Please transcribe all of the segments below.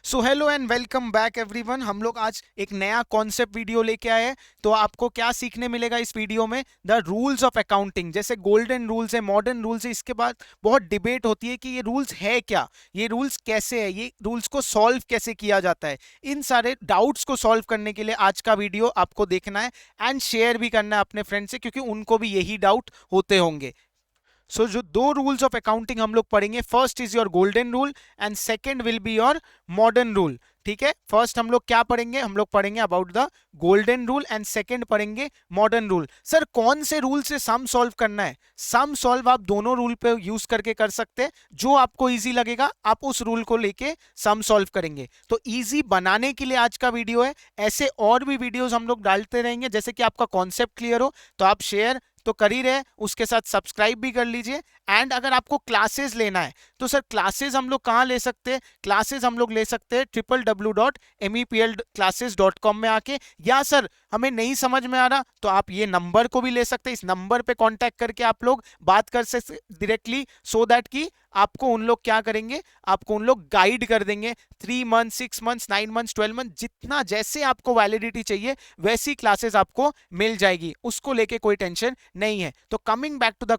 So hello and welcome back everyone. हम लोग आज एक नया कॉन्सेप्ट वीडियो लेके आए हैं। तो आपको क्या सीखने मिलेगा इस वीडियो में? The rules of accounting. जैसे गोल्डन रूल्स है, मॉडर्न रूल्स है, इसके बाद बहुत डिबेट होती है कि ये रूल्स है क्या, ये रूल्स कैसे है, ये रूल्स को सॉल्व कैसे किया जाता है। इन सारे डाउट्स को सॉल्व करने के लिए आज का वीडियो आपको देखना है एंड शेयर भी करना है अपने फ्रेंड से, क्योंकि उनको भी यही डाउट होते होंगे। जो दो रूल्स ऑफ अकाउंटिंग हम लोग पढ़ेंगे, first is your golden rule and second will be your modern rule. ठीक है, फर्स्ट हम लोग क्या पढ़ेंगे? हम लोग पढ़ेंगे about the golden rule and second पढ़ेंगे मॉडर्न रूल। सर कौन से रूल से सम सॉल्व करना है? सम सॉल्व आप दोनों रूल पे यूज करके कर सकते हैं, जो आपको इजी लगेगा आप उस रूल को लेके सम सॉल्व करेंगे। तो इजी बनाने के लिए आज का वीडियो है। ऐसे और भी वीडियोस हम लोग डालते रहेंगे। जैसे कि आपका कॉन्सेप्ट क्लियर हो तो आप शेयर तो कर ही रहे, उसके साथ सब्सक्राइब भी कर लीजिए। एंड अगर आपको क्लासेस लेना है तो सर क्लासेस हम लोग कहाँ ले सकते हैं? क्लासेस हम लोग ले सकते हैं www.meplclasses.com में आके, या सर हमें नहीं समझ में आ रहा तो आप ये नंबर को भी ले सकते हैं। इस नंबर पे कांटेक्ट करके आप लोग बात कर सकते डायरेक्टली, सो दैट कि आपको उन लोग क्या करेंगे, आपको उन लोग गाइड कर देंगे। 3 मंथ, 6 मंथ, 9 मंथ, 12 मंथ, जितना जैसे आपको वैलिडिटी चाहिए वैसी क्लासेस आपको मिल जाएगी, उसको लेके कोई टेंशन नहीं है। तो coming back to the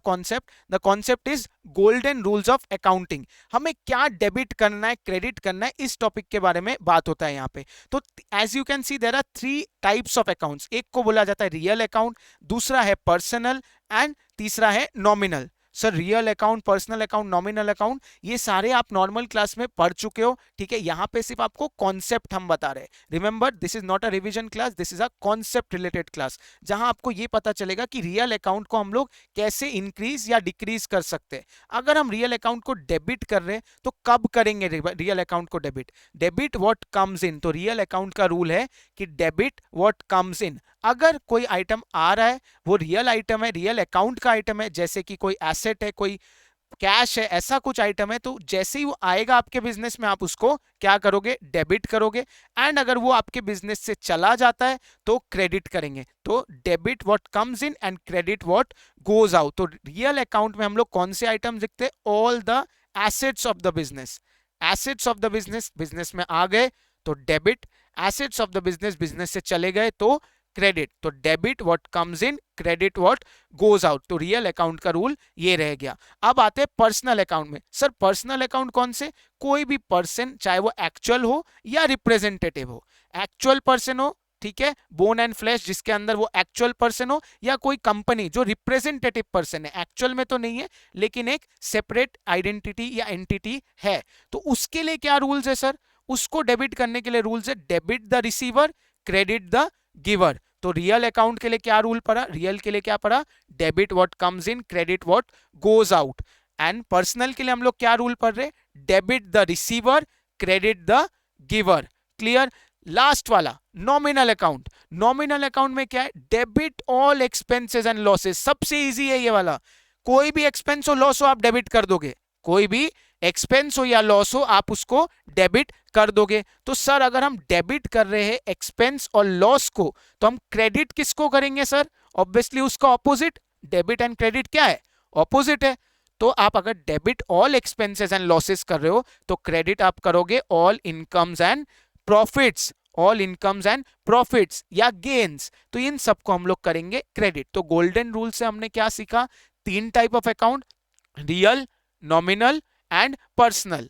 concept is golden rules of accounting. हमें क्या डेबिट करना है, क्रेडिट करना है, इस टॉपिक के बारे में बात होता है यहाँ पे। तो as you can see there are 3 types of accounts. एक को बोला जाता है रियल अकाउंट, दूसरा है पर्सनल एंड तीसरा है nominal. Sir real account, personal account, nominal account, ये सारे आप नॉर्मल क्लास में पढ़ चुके हो। ठीक है, यहाँ पे सिर्फ आपको कॉन्सेप्ट हम बता रहे हैं। Remember, this is not a revision class, this is a concept related class, जहां आपको ये पता चलेगा कि रियल अकाउंट को हम लोग कैसे इंक्रीज या डिक्रीज कर सकते हैं। अगर हम रियल अकाउंट को डेबिट कर रहे हैं तो कब करेंगे रियल अकाउंट को debit? Debit what comes in. तो रियल अकाउंट का रूल है कि डेबिट व्हाट कम्स इन। अगर कोई आइटम आ रहा है, वो रियल आइटम है, रियल अकाउंट का आइटम है, जैसे कि कोई एसेट है, कोई कैश है, ऐसा कुछ आइटम है, तो जैसे ही वो आएगा आपके बिजनेस में आप उसको क्या करोगे? डेबिट करोगे। एंड अगर वो आपके बिजनेस से चला जाता है तो क्रेडिट करेंगे। तो debit what comes in and credit what goes out. तो रियल अकाउंट में हम लोग कौन से आइटम लिखते हैं? All the assets of the business. Assets of the business, business में आ गए तो debit, assets of the business, business से चले गए तो क्रेडिट। तो debit what comes in, credit what goes out. तो रियल अकाउंट का रूल ये रह गया। अब आते हैं पर्सनल अकाउंट में। सर पर्सनल अकाउंट कौन से? कोई भी पर्सन, चाहे वो एक्चुअल हो या रिप्रेजेंटेटिव हो। एक्चुअल पर्सन हो, ठीक है, बोन एंड फ्लैश, जिसके अंदर वो एक्चुअल पर्सन हो, या कोई कंपनी जो रिप्रेजेंटेटिव पर्सन है, एक्चुअल में तो नहीं है लेकिन एक सेपरेट आइडेंटिटी या एंटिटी है, तो उसके लिए क्या रूल्स है सर? उसको डेबिट करने के लिए रूल्स है debit the receiver, credit the giver. तो रियल अकाउंट के लिए क्या रूल पड़ा? रियल के लिए क्या पड़ा? Debit what comes in, credit what goes out. And personal के लिए हम लोग क्या रूल पढ़ रहे? Debit the receiver, credit the giver. Clear? Last वाला नॉमिनल अकाउंट। नॉमिनल अकाउंट में क्या है? Debit all expenses and losses. सबसे इजी है ये वाला। कोई भी एक्सपेंस हो, लॉस हो, आप डेबिट कर दोगे। कोई भी एक्सपेंस हो या लॉस हो, आप उसको डेबिट कर दोगे। तो सर अगर हम डेबिट कर रहे हैं एक्सपेंस और लॉस को, तो हम क्रेडिट किसको करेंगे सर? ऑब्वियसली उसका ऑपोजिट। डेबिट एंड क्रेडिट क्या है? ऑपोजिट है। तो आप अगर debit all expenses and losses कर रहे हो तो क्रेडिट आप करोगे all incomes and profits, all incomes and profits या गेन्स। तो इन सबको हम लोग करेंगे क्रेडिट। तो गोल्डन रूल से हमने क्या सीखा? 3 type of account, real, nominal and personal.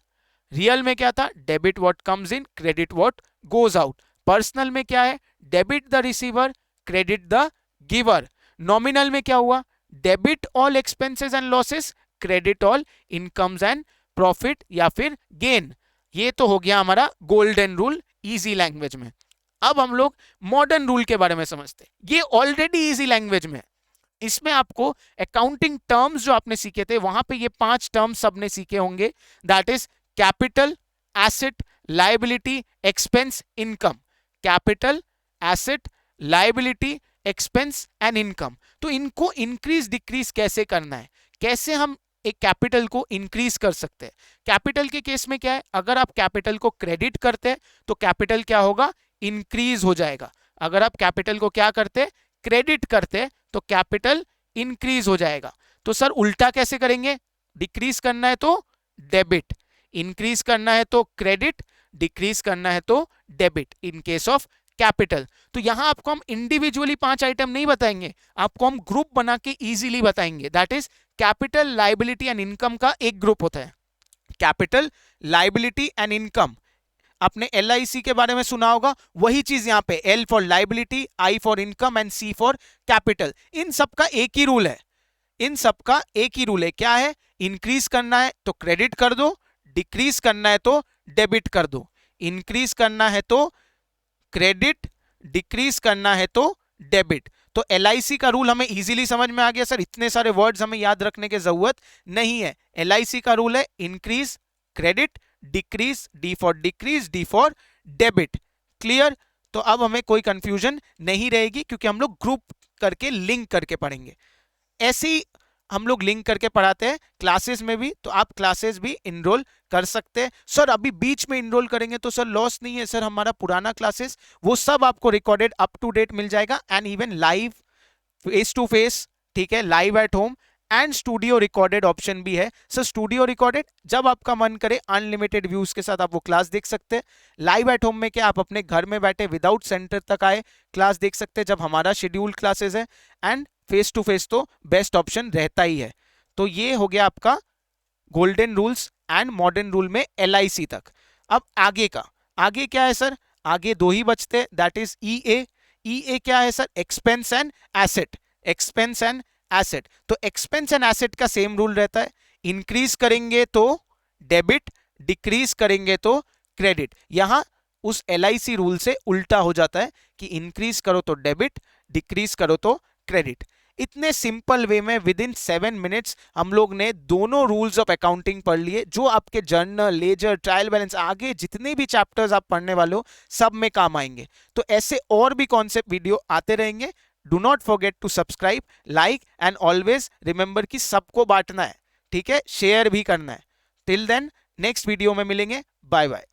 Real में क्या था? Debit what comes in, credit what goes out. Personal में क्या है? Debit the receiver, credit the giver. Nominal में क्या हुआ? Debit all expenses and losses, credit all incomes and profit या फिर गेन। ये तो हो गया हमारा गोल्डन रूल इजी लैंग्वेज में। अब हम लोग मॉडर्न रूल के बारे में समझते हैं। ये ऑलरेडी इजी लैंग्वेज में है। इसमें आपको अकाउंटिंग टर्म्स जो आपने सीखे थे, वहां पे ये 5 टर्म्स सबने सीखे होंगे। That is capital, asset, liability, expense, income. Capital, asset, liability, expense and income. तो इनको इंक्रीज डिक्रीज कैसे करना है? कैसे हम एक कैपिटल को इंक्रीज कर सकते हैं? कैपिटल के केस में क्या है? अगर आप कैपिटल को क्रेडिट करते हैं तो कैपिटल क्या होगा? इंक्रीज हो जाएगा। अगर आप कैपिटल को क्या करते हैं? क्रेडिट करते हैं तो कैपिटल इंक्रीज हो जाएगा। तो सर उल्टा कैसे करेंगे? डिक्रीज करना है तो डेबिट, इंक्रीज करना है तो क्रेडिट, डिक्रीज करना है तो debit in case of capital. तो यहां आपको हम इंडिविजुअली 5 आइटम नहीं बताएंगे, आपको हम ग्रुप बना के इजीली बताएंगे। That is capital, liability and income का एक ग्रुप होता है, कैपिटल, लायबिलिटी एंड इनकम। आपने LIC के बारे में सुना होगा, वही चीज यहां पे L for liability, I for income and C for capital. इन सबका एक ही रूल है, इन सबका एक ही रूल है, क्या है? इंक्रीज करना है तो क्रेडिट कर दो, डिक्रीज करना है तो डेबिट कर दो। इंक्रीज करना है तो क्रेडिट, डिक्रीज करना है तो डेबिट। तो LIC का रूल हमें इजीली समझ में आ गया सर, इतने सारे वर्ड्स हमें याद रखने की जरूरत नहीं है। LIC का रूल है increase, credit, decrease, D for decrease, D for debit. Clear? तो अब हमें कोई कंफ्यूजन नहीं रहेगी क्योंकि हम लोग ग्रुप करके, लिंक करके पढ़ेंगे। ऐसे ही हम लोग लिंक करके पढ़ाते हैं क्लासेस में भी, तो आप क्लासेस भी इनरोल कर सकते हैं। सर अभी बीच में इनरोल करेंगे तो सर लॉस नहीं है। सर हमारा पुराना क्लासेस वो सब आपको रिकॉर्डेड अप टू डेट मिल जाएगा, and even live, face to face, ठीक है, live at home and studio recorded option भी है। सर स्टूडियो रिकॉर्डेड जब आपका मन करे अनलिमिटेड व्यूज के साथ आप वो क्लास देख सकते हैं। लाइव एट होम में क्या, आप अपने घर में बैठे विदाउट सेंटर तक आए क्लास देख सकते हैं जब हमारा शेड्यूल क्लासेस है, एंड फेस टू फेस तो बेस्ट ऑप्शन रहता ही है। तो ये हो गया आपका golden rules and modern rule में LIC तक। अब आगे का, आगे क्या है सर? आगे दो ही बचते हैं, दैट इज EA। EA क्या है sir? Expense and asset. Expense and asset, तो एक्सपेंस एंड एसेट का सेम रूल रहता है, इंक्रीज करेंगे तो डेबिट, डिक्रीज करेंगे तो क्रेडिट। यहां उस LIC रूल से उल्टा हो जाता है कि इंक्रीज करो तो डेबिट, डिक्रीज करो तो क्रेडिट। इतने सिंपल वे में विद इन 7 मिनट्स हम लोग ने दोनों रूल्स ऑफ अकाउंटिंग पढ़ लिए, जो आपके जर्नल, लेजर, ट्रायल बैलेंस, आगे जितने भी चैप्टर्स आप पढ़ने वाले हो सब में काम आएंगे। तो ऐसे और भी कॉन्सेप्ट वीडियो आते रहेंगे। Do not forget to subscribe, like and always remember कि सबको बांटना है, ठीक है, शेयर भी करना है। टिल देन नेक्स्ट वीडियो में मिलेंगे, बाय बाय।